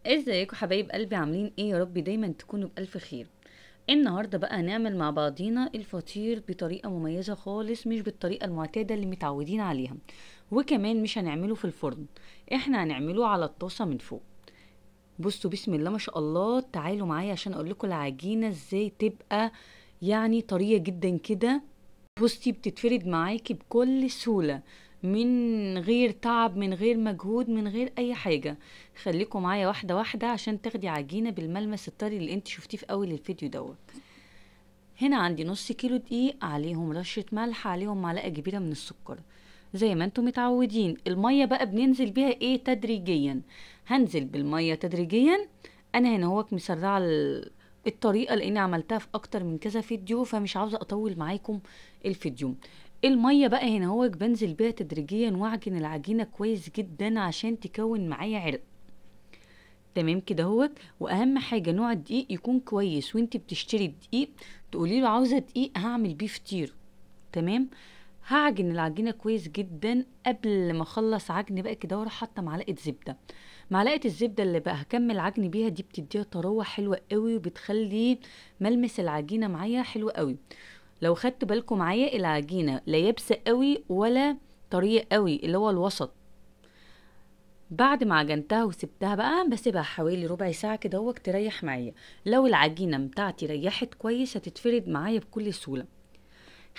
ازيكم حبايب قلبي، عاملين ايه؟ يا رب دايما تكونوا بألف خير. النهارده بقى هنعمل مع بعضينا الفطير بطريقة مميزة خالص، مش بالطريقة المعتادة اللي متعودين عليها. وكمان مش هنعمله في الفرن، احنا هنعمله على الطاسة من فوق. بصوا بسم الله ما شاء الله، تعالوا معايا عشان اقول لكم العجينة ازاي تبقى يعني طرية جدا كده. بصي بتتفرد معاكي بكل سهولة، من غير تعب، من غير مجهود، من غير اي حاجة. خليكم معايا واحدة واحدة عشان تاخدي عجينة بالملمس الطري اللي انت شفتيه في اول الفيديو دوت. هنا عندي نص كيلو دقيق، عليهم رشة ملح، عليهم معلقة كبيرة من السكر. زي ما انتم متعودين. المية بقى بننزل بيها ايه؟ تدريجيا. هنزل بالمية تدريجيا. انا هنا هوك مسرعة الطريقة لاني عملتها في اكتر من كذا فيديو، فمش عاوزة اطول معاكم الفيديو. المية بقى هنا هوك بنزل بيها تدريجيا واعجن العجينة كويس جدا عشان تكون معايا عرق. تمام كده اهوت. واهم حاجه نوع الدقيق يكون كويس، وانت بتشتري الدقيق تقولي له عاوزه دقيق هعمل بيه فطير. تمام. هعجن العجينه كويس جدا. قبل ما اخلص عجن بقى كده واروح حاطه معلقه زبده. معلقه الزبده اللي بقى هكمل عجن بيها دي بتديها طراوه حلوه قوي، وبتخلي ملمس العجينه معايا حلو قوي. لو خدت بالكم معايا العجينه لا يابسه قوي ولا طريه قوي، اللي هو الوسط. بعد ما عجنتها وسبتها بقى بسيبها حوالي ربع ساعة كده تريح معايا. لو العجينة بتاعتي ريحت كويس هتتفرد معايا بكل سهولة.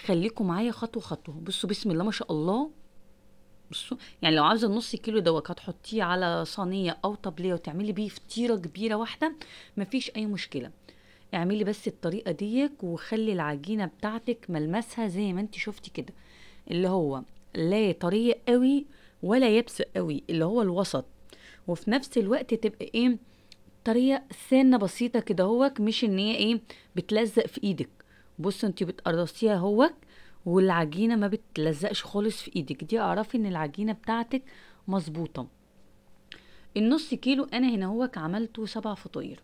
خليكم معايا خطوة خطوة. بصوا بسم الله ما شاء الله. بصوا يعني لو عاوزة النص كيلو هتحطيه على صينية او طبلية وتعملي بيه فطيرة كبيرة واحدة، مفيش اي مشكلة. اعملي بس الطريقة ديك وخلي العجينة بتاعتك ملمسها زي ما انت شفتي كده، اللي هو لا طرية قوي ولا يبس قوي، اللي هو الوسط. وفي نفس الوقت تبقى ايه؟ طريقة سنة بسيطة كده مش ان هي ايه بتلزق في ايدك. بص انتي بتقرصيها والعجينة ما بتلزقش خالص في ايدك، دي اعرفي ان العجينة بتاعتك مظبوطة. النص كيلو انا هنا عملته 7 فطاير.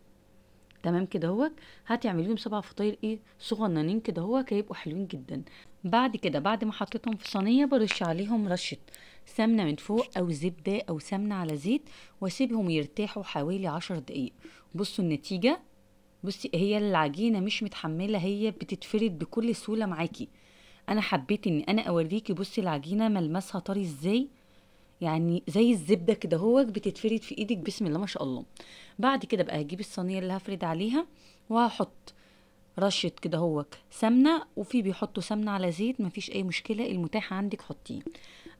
تمام كده هتعمليهم 7 فطاير ايه صغننين كده هيبقوا حلوين جدا. بعد كده بعد ما حطيتهم في صينيه برش عليهم رشه سمنه من فوق او زبده او سمنه على زيت، واسيبهم يرتاحوا حوالي 10 دقايق. بصوا النتيجه. بصي هي العجينه مش متحمله، هي بتتفرد بكل سهوله معاكي. انا حبيت ان انا اوريكي. بصي العجينه ملمسها طري ازاي، يعني زي الزبده كده بتتفرد في ايدك بسم الله ما شاء الله. بعد كده بقى هجيب الصينيه اللي هفرد عليها وهحط رشه كده سمنه، وفي بيحطوا سمنه على زيت، مفيش اي مشكله، المتاح عندك حطيه.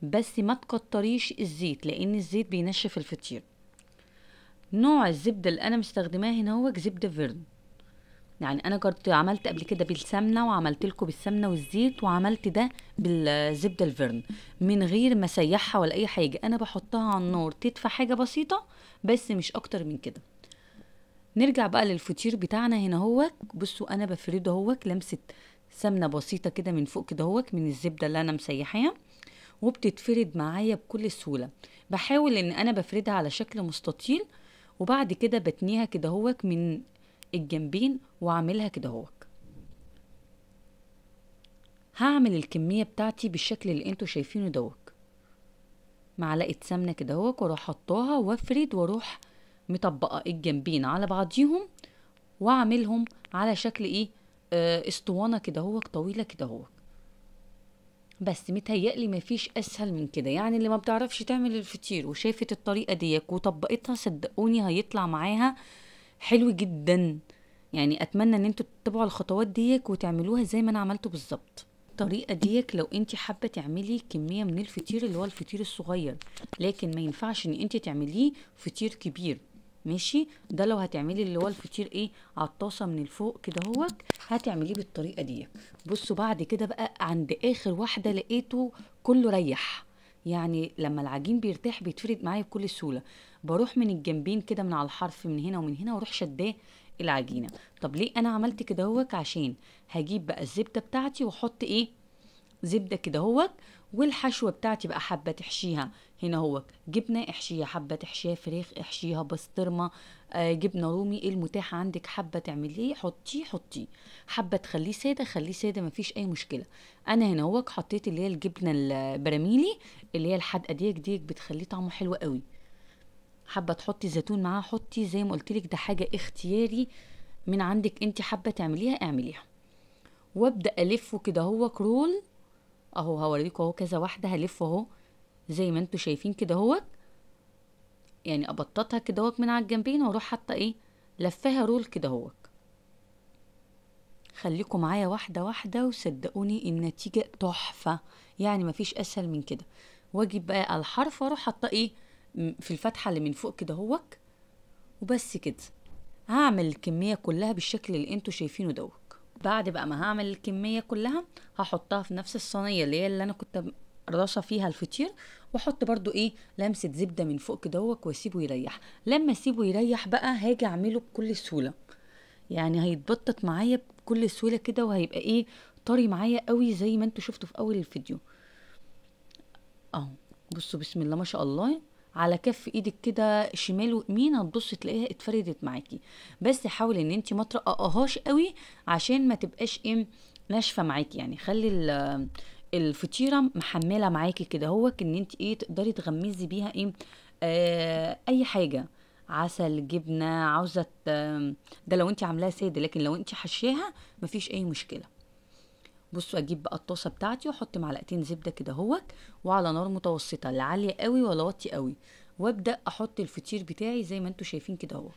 بس ما تكتريش الزيت لان الزيت بينشف الفطير. نوع الزبده اللي انا مستخدماه هنا زبده فيرن. يعني انا كنت عملت قبل كده بالسمنه، وعملت لكم بالسمنه والزيت، وعملت ده بالزبده الفيرن من غير ما اسيحها ولا اي حاجه. انا بحطها على النار تدفى حاجه بسيطه بس مش اكتر من كده. نرجع بقى للفطير بتاعنا هنا بصوا انا بفرده لمسه سمنه بسيطه كده من فوق كده من الزبده اللي انا مسيحاها، وبتتفرد معايا بكل سهوله. بحاول ان انا بفردها على شكل مستطيل، وبعد كده بتنيها كده من الجنبين واعملها كده. هعمل الكمية بتاعتي بالشكل اللي انتوا شايفينه معلقة سمنة كده واروح حطاها وافرد واروح مطبقة الجنبين على بعضيهم، واعملهم على شكل ايه؟ اسطوانة كده طويلة كده. بس متهيألي مفيش اسهل من كده. يعني اللي ما بتعرفش تعمل الفطير وشافت الطريقة ديك وطبقتها، صدقوني هيطلع معاها حلو جدا. يعني اتمنى ان انتوا تتبعوا الخطوات ديك وتعملوها زي ما انا عملته بالظبط. الطريقه ديك لو انت حابه تعملي كميه من الفطير اللي هو الفطير الصغير، لكن ما ينفعش ان انت تعمليه فطير كبير. ماشي؟ ده لو هتعملي اللي هو الفطير ايه على الطاسه من الفوق كده هتعمليه بالطريقه دي. بصوا بعد كده بقى عند اخر واحده لقيته كله ريح. يعني لما العجين بيرتاح بيتفرد معايا بكل سهوله. بروح من الجنبين كده من على الحرف من هنا ومن هنا واروح شداه العجينه. طب ليه انا عملت كده عشان هجيب بقى الزبده بتاعتي واحط ايه؟ زبده كده والحشوه بتاعتي بقى حبه تحشيها هنا جبنه، احشيها حبه، تحشيها فراخ، احشيها بسطرمه، جبنه رومي، إيه المتاح عندك حبه تعمليه حطيه حبه تخليه ساده خليه ساده، مفيش اي مشكله. انا هنا حطيت اللي هي الجبنه البراميلي اللي هي الحادقه ديك بتخليه طعمه حلو قوي. حابه تحطي زيتون معاها حطي، زي ما قلت لك ده حاجه اختياري من عندك، انت حابه تعمليها اعمليها. وابدا الفه كده هو كرول اهو، هوريكم اهو كذا واحده هلفه اهو زي ما انتوا شايفين كده هو، يعني ابططها كده هو من على الجنبين واروح حاطه ايه لفاها رول كده هو. خليكم معايا واحده واحده وصدقوني النتيجه تحفه، يعني مفيش اسهل من كده. واجيب بقى على الحرف واروح حاطه ايه في الفتحه اللي من فوق كده هو، وبس كده. هعمل الكميه كلها بالشكل اللي انتوا شايفينه دوت. بعد بقى ما هعمل الكميه كلها هحطها في نفس الصينيه اللي انا كنت رصه فيها الفطير، واحط برضو ايه لمسه زبده من فوق كده واسيبه يريح. لما اسيبه يريح بقى هاجي اعمله بكل سهوله، يعني هيتبطط معايا بكل سهوله كده، وهيبقى ايه طري معايا قوي زي ما انتوا شفتوا في اول الفيديو اهو. بصوا بسم الله ما شاء الله، على كف ايدك كده شمال ويمين هتبص تلاقيها اتفردت معاكي، بس حاولي ان انت ما ترققهاش قوي عشان ما تبقاش ايه ناشفه معاكي، يعني خلي الفطيره محمله معاكي كده هو، ان انت ايه تقدري تغمزي بيها ايه اي حاجه، عسل جبنه عاوزه ده لو انت عاملاها ساده، لكن لو انت حشاها مفيش اي مشكله. بصوا اجيب بقى الطاسه بتاعتي واحط معلقتين زبده كده اهوت، وعلى نار متوسطه لا عاليه قوي ولا واطيه قوي، وابدا احط الفطير بتاعي زي ما انتوا شايفين كده اهو.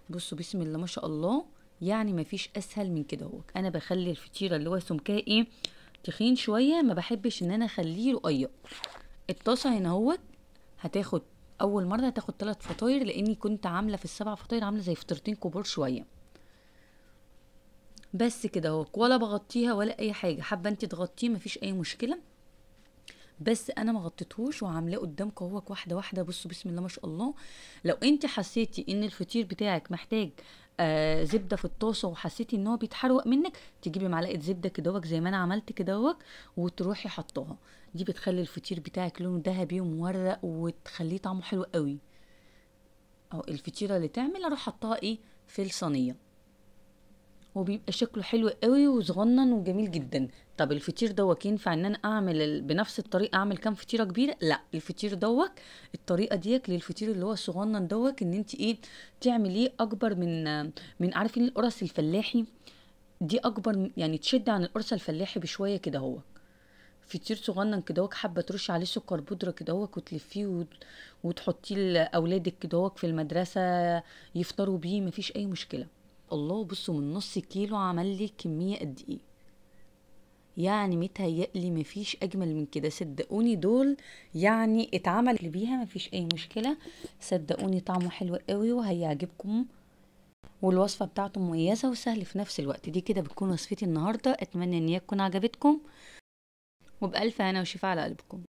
بصوا بسم الله ما شاء الله، يعني مفيش اسهل من كده اهو. انا بخلي الفطيره اللي هو سمكها ايه تخين شويه، ما بحبش ان انا اخليه رقيق. الطاسه هنا اهوت هتاخد اول مره هتاخد 3 فطاير، لاني كنت عامله في السبع فطاير عامله زي فطيرتين كبار شويه. بس كده اهو، ولا بغطيها ولا اي حاجه، حابه انت تغطيه مفيش اي مشكله، بس انا ما غطيتهوش وعاملاه قدامكم اهوك واحده واحده. بصوا بسم الله ما شاء الله. لو انت حسيتي ان الفطير بتاعك محتاج زبده في الطاسه وحسيتي ان هو بيتحرق منك، تجيبي معلقه زبده كده زي ما انا عملت كده وتروحي حطاها، دي بتخلي الفطير بتاعك لونه ذهبي ومورق وتخليه طعمه حلو قوي. اهو الفطيره اللي تعمل اروح حطها ايه في الصينيه، وبيبقى شكله حلو قوي وصغنن وجميل جدا. طب الفطير دوت ينفع ان انا اعمل بنفس الطريقه اعمل كام فطيره كبيره؟ لا، الفطير دوت الطريقه ديت للفطير اللي هو الصغنن دوت، ان انت ايه تعمليه اكبر من عارفين القرص الفلاحي، دي اكبر يعني تشد عن القرص الفلاحي بشويه كده هو. فطير صغنن كده حابه ترشي عليه سكر بودره كده وتلفيه وتحطيه لاولادك كده في المدرسه يفطروا بيه مفيش اي مشكله. الله بصوا من نص كيلو عمل لي كمية قد ايه، يعني متهيألي مفيش اجمل من كده. صدقوني دول يعني اتعمل بيها مفيش اي مشكلة، صدقوني طعمه حلو قوي وهيعجبكم، والوصفة بتاعته مميزة وسهل في نفس الوقت. دي كده بتكون وصفتي النهاردة، اتمنى ان هي تكون عجبتكم، وبألف هنا وشفا على قلبكم.